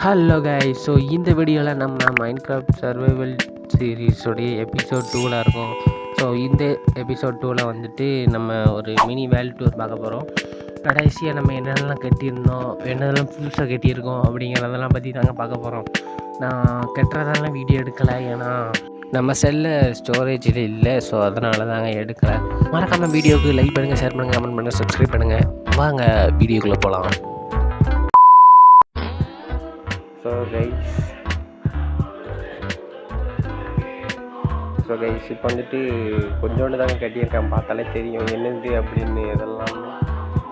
Hello guys. So இந்த வீடியோவில் நம்ம மைன்கிராஃப்ட் சர்வைவல் சீரீஸோடைய எபிசோட் 2ல் இருக்கோம். ஸோ இந்த எபிசோட் 2ல் வந்துட்டு நம்ம ஒரு மினி வேர்ல்ட் டூர் பார்க்க போகிறோம். கடைசியாக நம்ம என்னென்னலாம் கட்டியிருந்தோம், என்னென்னலாம் புதுசாக கட்டியிருக்கோம் அப்படிங்கிறதெல்லாம் பற்றி தாங்க பார்க்க போகிறோம். நான் கட்டுறதெல்லாம் வீடியோ எடுக்கலை, ஏன்னா நம்ம செல்லில் ஸ்டோரேஜ் இது இல்லை. ஸோ அதனால தாங்க எடுக்கலை. மறக்காமல் வீடியோவுக்கு லைக் பண்ணுங்கள், ஷேர் பண்ணுங்கள், கமெண்ட் பண்ணுங்கள், சப்ஸ்கிரைப் பண்ணுங்கள். வாங்க வீடியோக்குள்ளே போகலாம். ஸோ கைஸ் இப்போ வந்துட்டு கொஞ்சோண்டு தாங்க கட்டியிருக்கேன். பார்த்தாலே தெரியும் என்னது அப்படின்னு இதெல்லாம்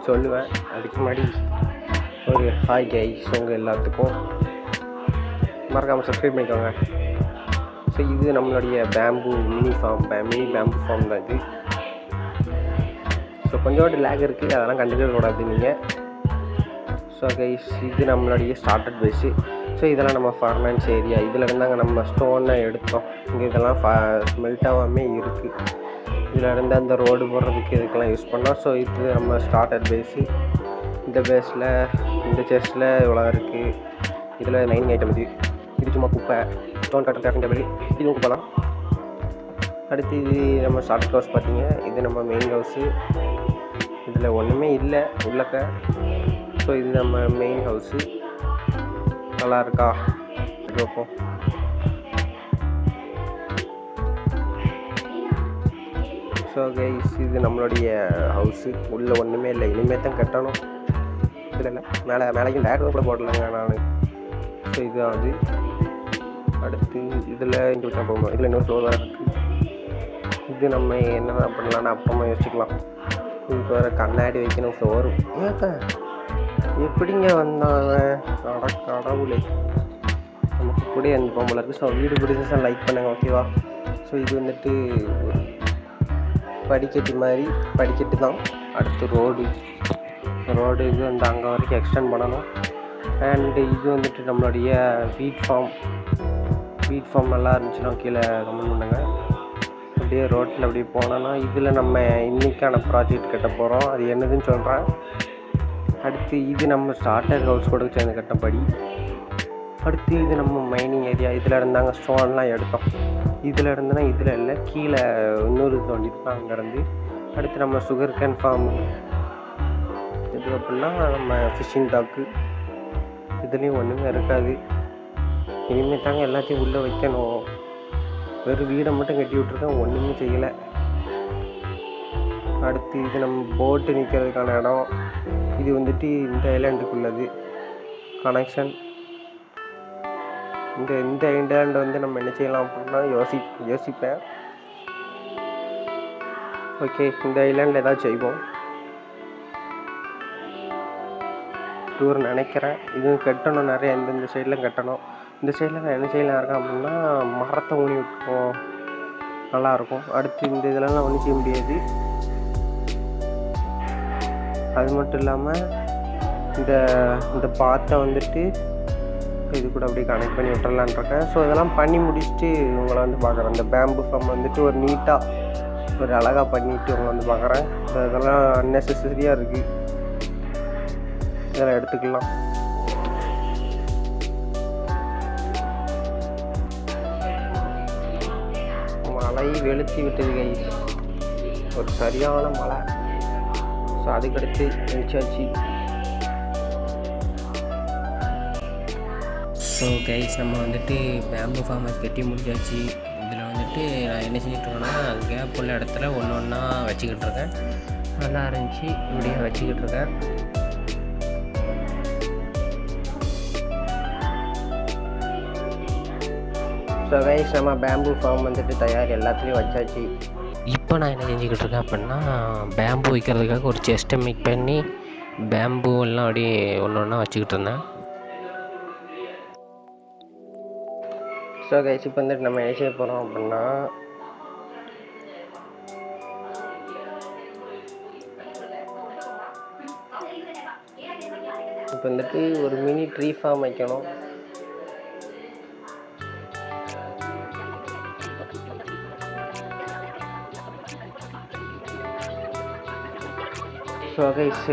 சொல்லுவேன். அதுக்கு முன்னாடி ஒரு ஹாய் கைஸ் உங்கள் எல்லாத்துக்கும். மறக்காமல் சப்ஸ்கிரைப் பண்ணிக்கோங்க. ஸோ இது நம்மளுடைய பேம்பு மினி பேம்பு ஃபார்ம் தான் இது. ஸோ கொஞ்சோண்டு லேக் இருக்குது, அதெல்லாம் கண்டுக்க கூடாது நீங்கள். ஸோ கைஸ் இது நம்மளுடைய ஸ்டார்டட் பேஸு. ஸோ இதெல்லாம் நம்ம ஃபார்மன்ஸ் ஏரியா. இதில் இருந்தாங்க நம்ம ஸ்டோனை எடுத்தோம். இங்கே இதெல்லாம் மெல்ட் ஆகாமே இருக்குது. இதில் இருந்து அந்த ரோடு போடுறதுக்கு இதுக்கெல்லாம் யூஸ் பண்ணோம். ஸோ இது நம்ம ஸ்டார்டட் பேஸு. இந்த பேஸில் இந்த செஸ்ட்டில் இவ்வளோ இருக்குது. இதில் மைனிங் ஐட்டம் இது சும்மா குப்பை, ஸ்டோன் கட்டர், கிராஃப்டிங் டேபிள், இதுவும் குப்பை தான். அடுத்து இது நம்ம ஸ்டார்டட் ஹவுஸ் பார்த்தீங்க. இது நம்ம மெயின் ஹவுஸு. இதில் ஒன்றுமே இல்லை உள்ளக்க. ஸோ இது நம்ம மெயின் ஹவுஸு. நல்லா இருக்கா பார்ப்போம். ஸோ கைஸ் இது நம்மளுடைய ஹவுஸு. உள்ளே ஒன்றுமே இல்லை, இனிமேல் தான் கட்டணும். இதில் இல்லை, மேலேயும் டேரக்டாக கூட போடலைங்க நான். ஸோ இதுதான் அது. அடுத்து இதில் இங்கே தான் போகணும். இதில் இன்னொரு ஃப்ளோர் வேறு இருக்குது. இது நம்ம என்ன பண்ணலான்னு அப்புறமா யோசிச்சுக்கலாம். இதுக்கு வேறு கண்ணாடி வைக்கணும். ஃப்ளோர் ஏக்கா எப்படிங்க வந்தாங்க கடவுளே, நமக்கு கூட அந்த பொம்பளை இருக்குது. ஸோ வீடு பிடிச்சா லைக் பண்ணுங்கள், ஓகேவா? ஸோ இது வந்துட்டு படிக்கட்டு மாதிரி, படிக்கட்டு தான். அடுத்து ரோடு இது வந்து அங்கே வரைக்கும் எக்ஸ்டெண்ட் பண்ணணும். அண்டு இது வந்துட்டு நம்மளுடைய வீட் ஃபார்ம் நல்லா இருந்துச்சுன்னா கீழே கமெண்ட் பண்ணுங்கள். அப்படியே ரோட்டில் அப்படியே போனோன்னா இதில் நம்ம இன்றைக்கான ப்ராஜெக்ட் கட்ட போகிறோம். அது என்னதுன்னு சொல்கிறேன். அடுத்து இது நம்ம ஸ்டார்டர் ஹவுஸ் கூட சேர்ந்து கட்டப்படி. அடுத்து இது நம்ம மைனிங் ஏரியா. இதில் இருந்தாங்க ஸ்டோன்லாம் எடுத்தோம். இதில் இருந்தனா இதில் இல்லை, கீழே இன்னொரு தோண்டிட்டு தான் அங்கேருந்து. அடுத்து நம்ம சுகர் கேன் ஃபார்ம். இது அப்படின்னா நம்ம ஃபிஷ்ஷிங் டாக்கு. இதுலேயும் ஒன்றுமே இருக்காது. இனிமேல் தாங்க எல்லாத்தையும் உள்ளே வைக்கணும். வெறும் வீடை மட்டும் கட்டி விட்ருக்கேன், ஒன்றுமே செய்யலை. அடுத்து இது நம்ம போட்டு நிற்கிறதுக்கான இடம். இது வந்துட்டு இந்த ஐலாண்டுக்குள்ளது கனெக்ஷன். இந்த ஐலாண்டு வந்து நம்ம என்ன செய்யலாம் அப்படின்னா யோசிப்பேன். ஓகே, இந்த ஐலாண்டில் ஏதாவது செய்வோம் டூர் நினைக்கிறேன். இதுவும் கட்டணும் நிறைய. இந்த சைடில் கட்டணும். இந்த சைடில் நான் என்ன செய்யலாம் இருக்கேன் அப்படின்னா மரத்தை ஊனி விட்டுருவோம், நல்லாயிருக்கும். அடுத்து இந்த இதெல்லாம் ஒன்றும் செய்ய முடியாது. அது மட்டும் இல்லாமல் இந்த பாத்தை வந்துட்டு இது கூட அப்படியே கனெக்ட் பண்ணி விட்டுறலான் இருக்கேன். ஸோ இதெல்லாம் பண்ணி முடிச்சுட்டு உங்களை வந்து பார்க்குறேன். இந்த பேம்பு ஃபார்ம் வந்துட்டு ஒரு நீட்டாக ஒரு அழகாக பண்ணிவிட்டு உங்களை வந்து பார்க்குறேன். ஸோ இதெல்லாம் அன்னெசரியாக இருக்குது, இதெல்லாம் எடுத்துக்கலாம். மழை வெளுத்தி விட்டது கைஸ், ஒரு சரியான மழை. ஸோ அதுக்கடுத்து நினச்சாச்சு. ஸோ கைஸ் நம்ம வந்துட்டு பேம்பு ஃபார்மஸ் கட்டி முடிச்சாச்சு. இதில் வந்துட்டு நான் என்ன செஞ்சிட்ருக்கேன்னா கேப் உள்ள இடத்துல ஒன்று ஒன்றா வச்சுக்கிட்டு இருக்கேன். நல்லா இருந்துச்சு, இப்படியே வச்சுக்கிட்டு இருக்கேன். ஸோ கைஸ் நம்ம பேம்பு ஃபார்ம் வந்துட்டு தயார், எல்லாத்துலேயும் வச்சாச்சு. இப்போ நான் என்ன செஞ்சுக்கிட்டு இருக்கேன் அப்படின்னா பேம்பு வைக்கிறதுக்காக ஒரு செஸ்ட்டை மேக் பண்ணி பேம்பு எல்லாம் அப்படியே ஒன்று ஒன்றா வச்சுக்கிட்டு இருந்தேன். ஸோ கைஸ் இப்போ வந்துட்டு நம்ம என்ன செய்ய போகிறோம் அப்படின்னா இப்போ வந்துட்டு ஒரு மினி ட்ரீ ஃபார்ம் வைக்கணும். ஸோ கைஸ்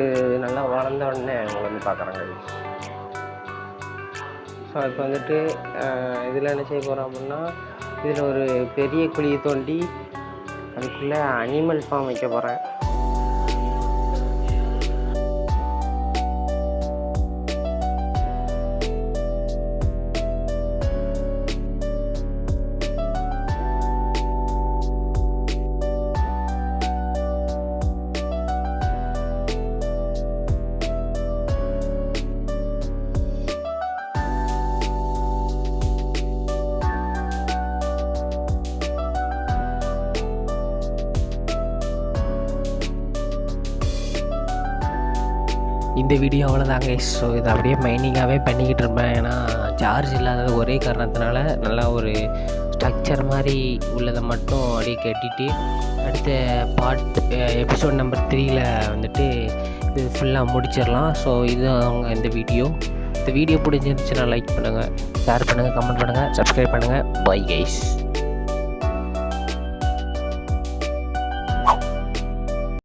நல்லா வளர்ந்த உடனே உங்களை வந்து பார்க்குறாங்க. ஸோ ஸோ இப்போ வந்துட்டு இதில் என்ன செய்ய போகிறோம் அப்படின்னா, இதில் ஒரு பெரிய குழியை தோண்டி அதுக்குள்ளே அனிமல் ஃபார்ம் வைக்க போகிறேன். இந்த வீடியோ அவ்வளோதாங்க. ஸோ இதை அப்படியே மைனிங்காகவே பண்ணிக்கிட்டு இருப்பேன். ஏன்னா சார்ஜ் இல்லாதது ஒரே காரணத்தினால நல்லா ஒரு ஸ்ட்ரக்சர் மாதிரி உள்ளதை மட்டும் அப்படியே கட்டிட்டு அடுத்த எபிசோட் நம்பர் 3ல் வந்துட்டு இது ஃபுல்லாக முடிச்சிடலாம். ஸோ இது அவங்க இந்த வீடியோ பிடிச்சிருந்துச்சுன்னா லைக் பண்ணுங்கள், ஷேர் பண்ணுங்கள், கமெண்ட் பண்ணுங்கள், சப்ஸ்கிரைப் பண்ணுங்கள். Bye guys.